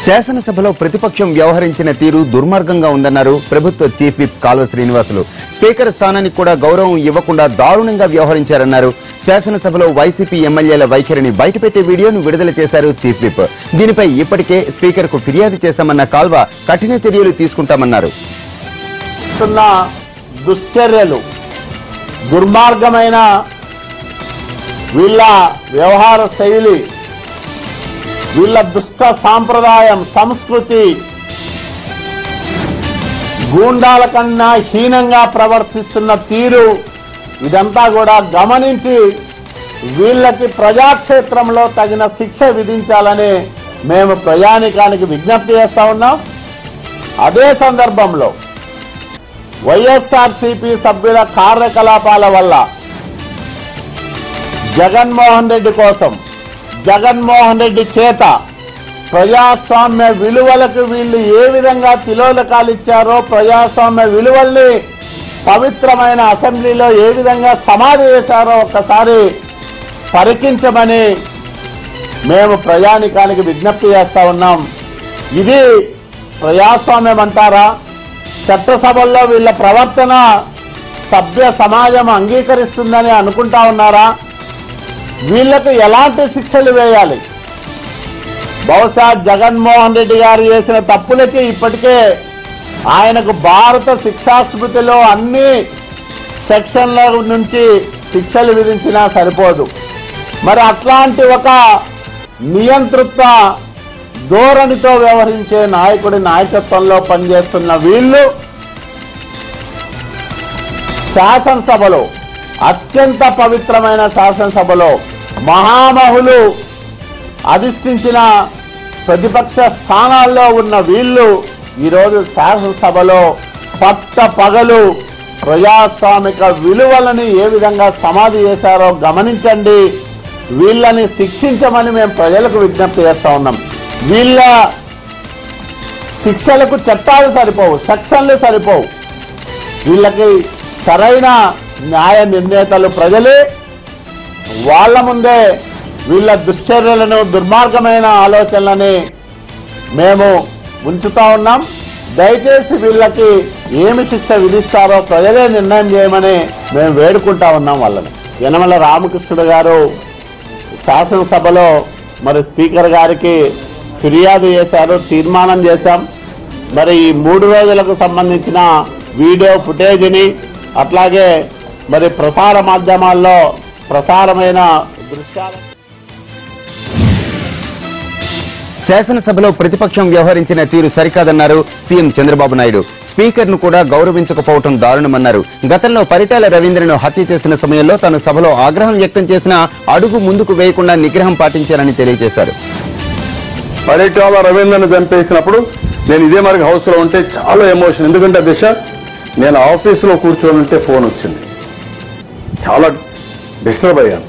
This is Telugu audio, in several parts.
శాసనసభలో ప్రతిపక్షం వ్యవహరించిన తీరు దుర్మార్గంగా ఉందన్నారు ప్రభుత్వ chief whip Kalva Srinivasulu. Speaker స్థానానికి కూడా గౌరవం ఇవ్వకుండా దారుణంగా వ్యవహరించారన్నారు. శాసనసభలో వైసీపీ ఎమ్మెల్యేల వైఖరిని బయటపెట్టే వీడియోను విడుదల చేశారు చీఫ్ విప్. దీనిపై ఇప్పటికే స్పీకర్కు ఫిర్యాదు చేశామన్న కాల్వ కఠిన చర్యలు తీసుకుంటామన్నారు. దుశ్చర్యలు, దుర్మార్గమైన వీళ్ళ వ్యవహార శైలి, వీళ్ళ దుష్ట సాంప్రదాయం, సంస్కృతి గూండాల కన్నా హీనంగా ప్రవర్తిస్తున్న తీరు, ఇదంతా కూడా గమనించి వీళ్ళకి ప్రజాక్షేత్రంలో తగిన శిక్ష విధించాలని మేము ప్రజానికానికి విజ్ఞప్తి చేస్తా ఉన్నాం. అదే సందర్భంలో వైఎస్ఆర్సీపీ సభ్యుల కార్యకలాపాల వల్ల జగన్మోహన్ రెడ్డి కోసం, జగన్మోహన్ రెడ్డి చేత ప్రజాస్వామ్య విలువలకు వీళ్ళు ఏ విధంగా తిలోదకాలు ఇచ్చారో, ప్రజాస్వామ్య విలువల్ని పవిత్రమైన అసెంబ్లీలో ఏ విధంగా సమాధి చేశారో ఒక్కసారి పరికించమని మేము ప్రజానికానికి విజ్ఞప్తి చేస్తా ఉన్నాం. ఇది ప్రజాస్వామ్యం అంటారా? చట్టసభల్లో వీళ్ళ ప్రవర్తన సభ్య సమాజం అంగీకరిస్తుందని అనుకుంటా ఉన్నారా? వీళ్లకు ఎలాంటి శిక్షలు వేయాలి? బహుశా జగన్మోహన్ రెడ్డి గారు చేసిన తప్పులకి ఇప్పటికే ఆయనకు భారత శిక్షా స్మృతిలో అన్ని సెక్షన్ల నుంచి శిక్షలు విధించినా సరిపోదు. మరి అట్లాంటి ఒక నియంతృత్వ ధోరణితో వ్యవహరించే నాయకుడి నాయకత్వంలో పనిచేస్తున్న వీళ్ళు శాసనసభలో, అత్యంత పవిత్రమైన శాసనసభలో మహామహులు అధిష్ఠించిన ప్రతిపక్ష స్థానాల్లో ఉన్న వీళ్ళు ఈరోజు శాసనసభలో పట్ట పగలు ప్రజాస్వామిక విలువలని ఏ విధంగా సమాధి చేశారో గమనించండి. వీళ్ళని శిక్షించమని మేము ప్రజలకు విజ్ఞప్తి చేస్తా ఉన్నాం. వీళ్ళ శిక్షలకు చట్టాలు సరిపోవు, సెక్షన్లు సరిపోవు. వీళ్ళకి సరైన న్యాయ నిర్ణేతలు ప్రజలే. వాళ్ళ ముందే వీళ్ళ దుశ్చర్యలను, దుర్మార్గమైన ఆలోచనలని మేము ఉంచుతా ఉన్నాం. దయచేసి వీళ్ళకి ఏమి శిక్ష విధిస్తారో ప్రజలే నిర్ణయం చేయమని మేము వేడుకుంటా ఉన్నాం వాళ్ళని. యనమల రామకృష్ణుడు గారు శాసనసభలో మరి స్పీకర్ గారికి ఫిర్యాదు చేశారు, తీర్మానం చేశాం. మరి ఈ 3 రోజులకు సంబంధించిన వీడియో ఫుటేజ్ని, అట్లాగే మరి ప్రసార మాధ్యమాల్లో ప్రసారమైన దృశ్యాలను శాసనసభలో ప్రతిపక్షం వ్యవహరించిన తీరు సరికాదన్నారు సీఎం చంద్రబాబు నాయుడు. స్పీకర్ను కూడా గౌరవించకపోవడం దారుణమన్నారు. గతంలో పరిటాల రవీంద్రను హత్య చేసిన సమయంలో తాను సభలో ఆగ్రహం వ్యక్తం చేసినా అడుగు ముందుకు వేయకుండా నిగ్రహం పాటించారని తెలియజేశారు. పరిటాల రవీంద్రను చంపేసినప్పుడు నేను ఇదే మరి హౌస్ లో ఉంటే చాలా ఎమోషన్. ఎందుకంటే దిశ, నేను ఆఫీసులో కూర్చొని ఉంటే ఫోన్ వచ్చింది, చాలా డిస్టర్బ్ అయ్యాను.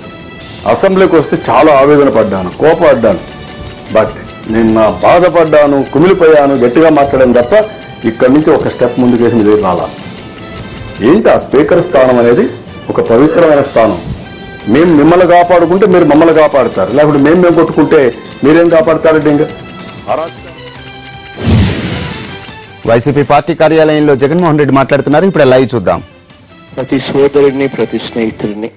అసెంబ్లీకి వస్తే చాలా ఆవేదన పడ్డాను, కోపపడ్డాను. బట్ నేను నా బాధపడ్డాను, కుమిలిపోయాను, గట్టిగా మాట్లాడాను తప్ప ఇక్కడి నుంచి ఒక స్టెప్ ముందుకేసి మీరు రాలా. ఏంటి ఆ స్పీకర్ స్థానం అనేది ఒక పవిత్రమైన స్థానం. మేము మిమ్మల్ని కాపాడుకుంటే మీరు మమ్మల్ని కాపాడుతారు, లేకపోతే మేము కొట్టుకుంటే మీరేం కాపాడుతారంటే ఇంకా. వైసీపీ పార్టీ కార్యాలయంలో జగన్మోహన్ రెడ్డి మాట్లాడుతున్నారు. ఇప్పుడు లైవ్ చూద్దాం. ప్రతి సోదరుడిని, ప్రతి స్నేహితుడిని,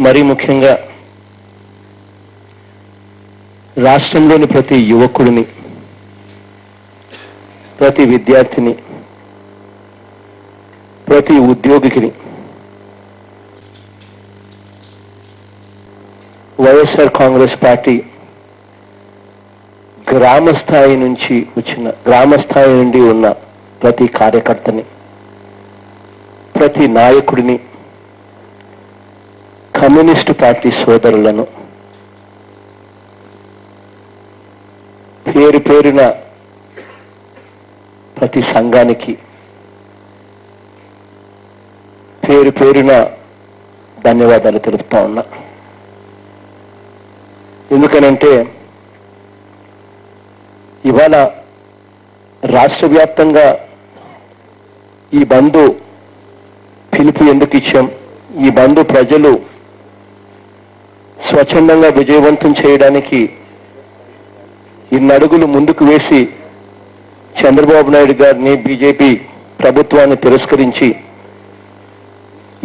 మరీ ముఖ్యంగా రాష్ట్రంలోని ప్రతి యువకుడిని, ప్రతి విద్యార్థిని, ప్రతి ఉద్యోగికిని వైఎస్ఆర్ కాంగ్రెస్ పార్టీ గ్రామస్థాయి నుండి ఉన్న ప్రతి కార్యకర్తని, ప్రతి నాయకుడిని, కమ్యూనిస్టు పార్టీ సోదరులను పేరు పేరున ప్రతి సంఘానికి పేరు పేరున ధన్యవాదాలు తెలుపుతా ఉన్నా. ఎందుకనంటే ఇవాళ రాష్ట్ర వ్యాప్తంగా ఈ బంద్ పిలుపు ఎందుకు ఇచ్చాం? ఈ బంద్ ప్రజలు స్వచ్ఛందంగా విజయవంతం చేయడానికి ఇన్ని అడుగులు ముందుకు వేసి చంద్రబాబు నాయుడు గారిని బీజేపీ ప్రభుత్వాన్ని తిరస్కరించి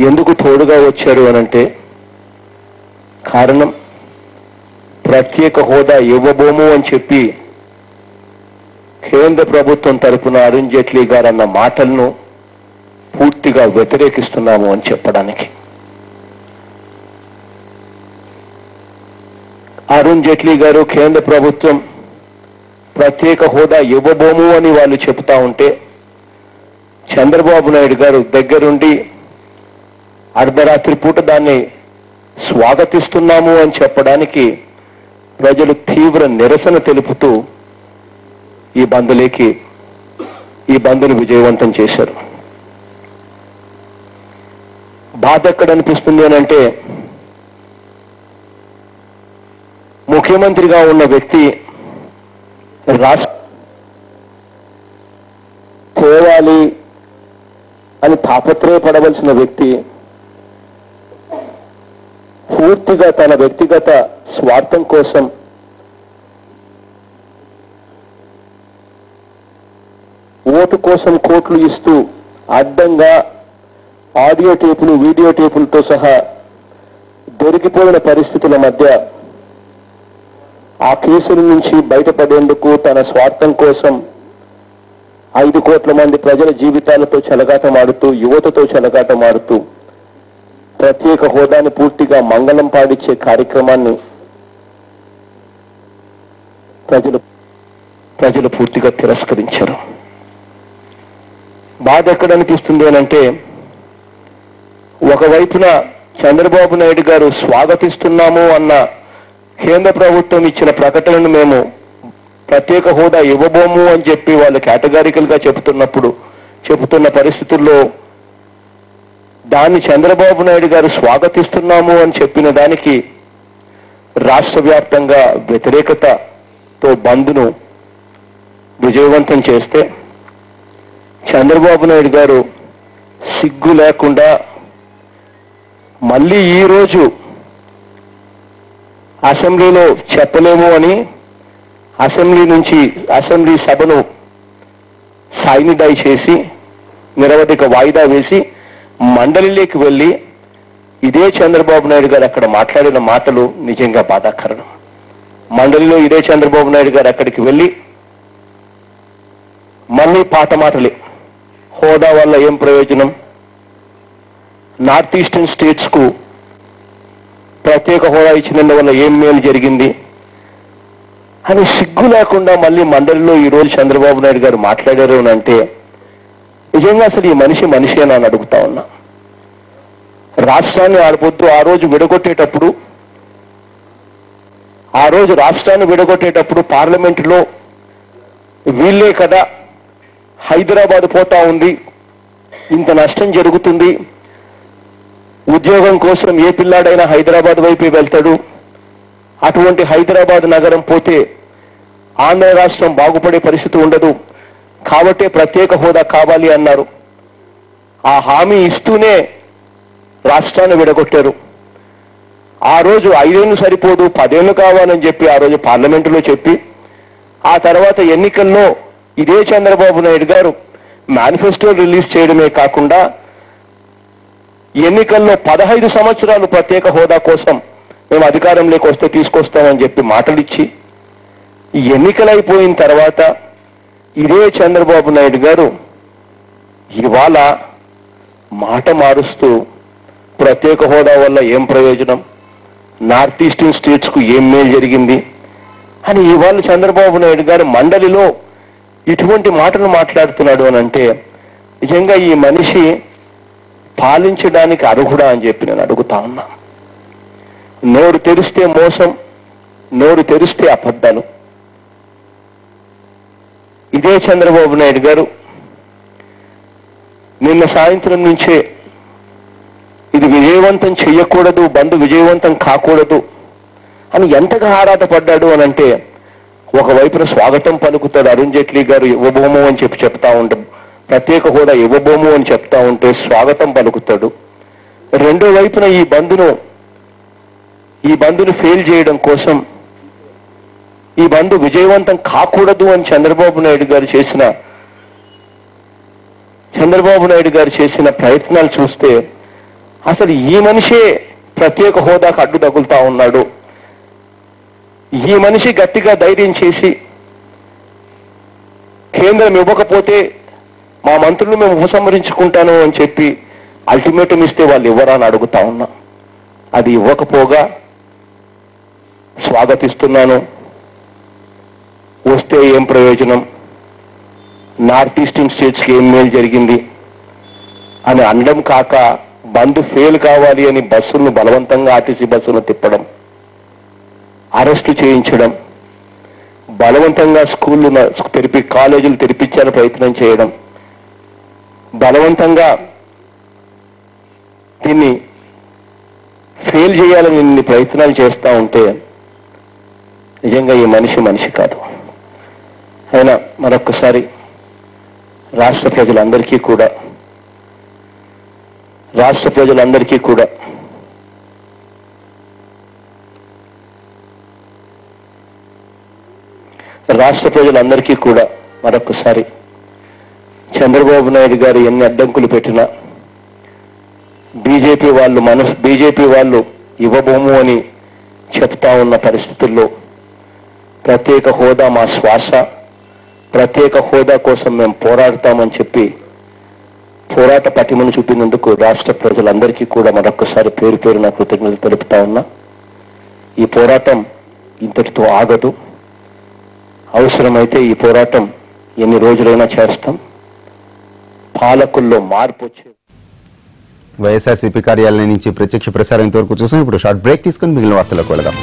ఎందుకు తోడుగా వచ్చారు అనంటే కారణం ప్రత్యేక హోదా ఇవ్వబోము అని చెప్పి కేంద్ర ప్రభుత్వం తరపున అరుణ్ జైట్లీ గారు అన్న మాటలను పూర్తిగా వ్యతిరేకిస్తున్నాము అని చెప్పడానికి. అరుణ్ జైట్లీ గారు కేంద్ర ప్రభుత్వం ప్రత్యేక హోదా ఇవ్వబోము అని వాళ్ళు చెబుతా ఉంటే చంద్రబాబు నాయుడు గారు దగ్గరుండి అర్ధరాత్రి పూట దాన్ని స్వాగతిస్తున్నాము అని చెప్పడానికి ప్రజలు తీవ్ర నిరసన తెలుపుతూ ఈ బంద్ను విజయవంతం చేశారు. బాధ ఎక్కడ అనిపిస్తుంది అనంటే ముఖ్యమంత్రిగా ఉన్న వ్యక్తి రాష్ట్ర తేవాలి అని తాపత్రయపడవలసిన వ్యక్తి పూర్తిగా తన వ్యక్తిగత స్వార్థం కోసం ఓటు కోసం కోట్లు ఇస్తూ అడ్డంగా ఆడియో టేపులు వీడియో టేపులతో సహా దొరికిపోయిన పరిస్థితుల మధ్య ఆ కేసుల నుంచి బయటపడేందుకు తన స్వార్థం కోసం 5 కోట్ల మంది ప్రజల జీవితాలతో చెలగాటమాడుతూ యువతతో చెలగాటమాడుతూ ప్రత్యేక హోదాని పూర్తిగా మంగళం పాడించే కార్యక్రమాన్ని ప్రజలు పూర్తిగా తిరస్కరించారు. బాధ ఎక్కడ అనిపిస్తుంది అనంటే ఒకవైపున చంద్రబాబు నాయుడు గారు స్వాగతిస్తున్నాము అన్న కేంద్ర ప్రభుత్వం ఇచ్చిన ప్రకటనను మేము ప్రత్యేక హోదా ఇవ్వబోము అని చెప్పి వాళ్ళు కేటగారికల్ గా చెబుతున్న పరిస్థితుల్లో దాన్ని చంద్రబాబు నాయుడు గారు స్వాగతిస్తున్నాము అని చెప్పిన దానికి రాష్ట్ర వ్యాప్తంగా వ్యతిరేకతతో బంద్ను విజయవంతం చేస్తే చంద్రబాబు నాయుడు గారు సిగ్గు లేకుండా మళ్ళీ ఈరోజు అసెంబ్లీలో చెప్పలేము అని అసెంబ్లీ సభను సాయినిడై చేసి నిరవధిక వాయిదా వేసి మండలిలోకి వెళ్ళి ఇదే చంద్రబాబు నాయుడు గారు అక్కడ మాట్లాడిన మాటలు నిజంగా బాధాకరం. మండలిలో ఇదే చంద్రబాబు నాయుడు గారు అక్కడికి వెళ్ళి మళ్ళీ పాత మాటలే, హోదా వల్ల ఏం ప్రయోజనం, నార్త్ ఈస్టర్న్ స్టేట్స్ కు ప్రత్యేక హోదా ఇచ్చినందువల్ల ఏం మేలు జరిగింది అని సిగ్గు లేకుండా మళ్ళీ మండలిలో ఈరోజు చంద్రబాబు నాయుడు గారు మాట్లాడారు అంటే నిజంగా అసలు ఈ మనిషేనా అని అడుగుతా ఉన్నా. రాష్ట్రాన్ని ఆడపొద్దు ఆ రోజు రాష్ట్రాన్ని విడగొట్టేటప్పుడు పార్లమెంటులో వీళ్ళే కదా హైదరాబాద్ పోతా ఉంది, ఇంత నష్టం జరుగుతుంది, ఉద్యోగం కోసం ఏ పిల్లాడైనా హైదరాబాద్ వైపే వెళ్తాడు, అటువంటి హైదరాబాద్ నగరం పోతే ఆంధ్ర రాష్ట్రం బాగుపడే పరిస్థితి ఉండదు కాబట్టే ప్రత్యేక హోదా కావాలి అన్నారు. ఆ హామీ ఇస్తూనే రాష్ట్రాన్ని విడగొట్టారు. ఆ రోజు 5 ఏళ్ళు సరిపోదు 10 ఏళ్ళు కావాలని చెప్పి ఆ రోజు పార్లమెంటులో చెప్పి ఆ తర్వాత ఎన్నికల్లో ఇదే చంద్రబాబు నాయుడు గారు మేనిఫెస్టో రిలీజ్ చేయడమే కాకుండా ఎన్నికల్లో 15 సంవత్సరాలు ప్రత్యేక హోదా కోసం మేము అధికారంలోకి వస్తే తీసుకొస్తామని చెప్పి మాటలిచ్చి ఎన్నికలైపోయిన తర్వాత ఇదే చంద్రబాబు నాయుడు గారు ఇవాళ మాట మారుస్తూ ప్రత్యేక హోదా వల్ల ఏం ప్రయోజనం, నార్త్ ఈస్టర్న్ స్టేట్స్ కు ఏం మేలు జరిగింది అని ఇవాళ చంద్రబాబు నాయుడు గారు మండలిలో ఇటువంటి మాటలు మాట్లాడుతున్నాడు అని అంటే నిజంగా ఈ మనిషి పాలించడానికి అర్హుడా అని చెప్పి నేను అడుగుతా ఉన్నా. నోరు తెరిస్తే మోసం, నోరు తెరిస్తే అబద్ధాలు. ఇదే చంద్రబాబు నాయుడు గారు నిన్న సాయంత్రం నుంచే ఇది విజయవంతం చెయ్యకూడదు, బంద్ విజయవంతం కాకూడదు అని ఎంతగా ఆరాటపడ్డాడు అని అంటే ఒకవైపున స్వాగతం పలుకుతాడు అరుణ్ జైట్లీ గారు ఇవ్వబోము అని చెప్తా ఉంటాం, ప్రత్యేక హోదా ఇవ్వబోము అని చెప్తా ఉంటే స్వాగతం పలుకుతాడు. రెండో వైపున ఈ బంద్ను ఫెయిల్ చేయడం కోసం ఈ బంద్ విజయవంతం కాకూడదు అని చంద్రబాబు నాయుడు గారు చేసిన ప్రయత్నాలు చూస్తే అసలు ఈ మనిషే ప్రత్యేక హోదాకు అడ్డు తగులుతా ఉన్నాడు. ఈ మనిషి గట్టిగా ధైర్యం చేసి కేంద్రం ఇవ్వకపోతే మా మంత్రులు మేము ఉపసంహరించుకుంటాను అని చెప్పి అల్టిమేటం ఇస్తే వాళ్ళు ఇవ్వరా అని అడుగుతా ఉన్నా. అది ఇవ్వకపోగా స్వాగతిస్తున్నాను, వస్తే ఏం ప్రయోజనం, నార్త్ ఈస్టర్న్ స్టేట్స్కి ఏం మేలు జరిగింది అని అనడం కాక బంద్ ఫెయిల్ కావాలి అని బస్సులను బలవంతంగా ఆర్టీసీ బస్సులను తిప్పడం, అరెస్టు చేయించడం, బలవంతంగా స్కూళ్ళు కాలేజీలు తెరిపించాలని ప్రయత్నం చేయడం, బలవంతంగా దీన్ని ఫెయిల్ చేయాలని ఇన్ని ప్రయత్నాలు చేస్తూ ఉంటే నిజంగా ఈ మనిషి కాదు. అయినా మరొక్కసారి రాష్ట్ర ప్రజలందరికీ కూడా మరొక్కసారి చంద్రబాబు నాయుడు గారు ఎన్ని అడ్డంకులు పెట్టినా బీజేపీ వాళ్ళు ఇవ్వబోము అని చెప్తా ఉన్న పరిస్థితుల్లో ప్రత్యేక హోదా మా శ్వాస, ప్రత్యేక హోదా కోసం మేము పోరాడతామని చెప్పి పోరాట పటిమను చూపినందుకు రాష్ట్ర ప్రజలందరికీ కూడా మరొక్కసారి పేరు పేరున కృతజ్ఞతలు తెలుపుతా ఉన్నా. ఈ పోరాటం ఇంతటితో ఆగదు. అవసరమైతే ఈ పోరాటం ఎన్ని రోజులైనా చేస్తాం. పాలకుల్లో మార్పు వచ్చే వైఎస్ఆర్సీపీ కార్యాలయం నుంచి ప్రత్యక్ష ప్రసారం ఇంతవరకు చూసాం. ఇప్పుడు షార్ట్ బ్రేక్ తీసుకుని మిగిలిన వార్తలకు వెళదాం.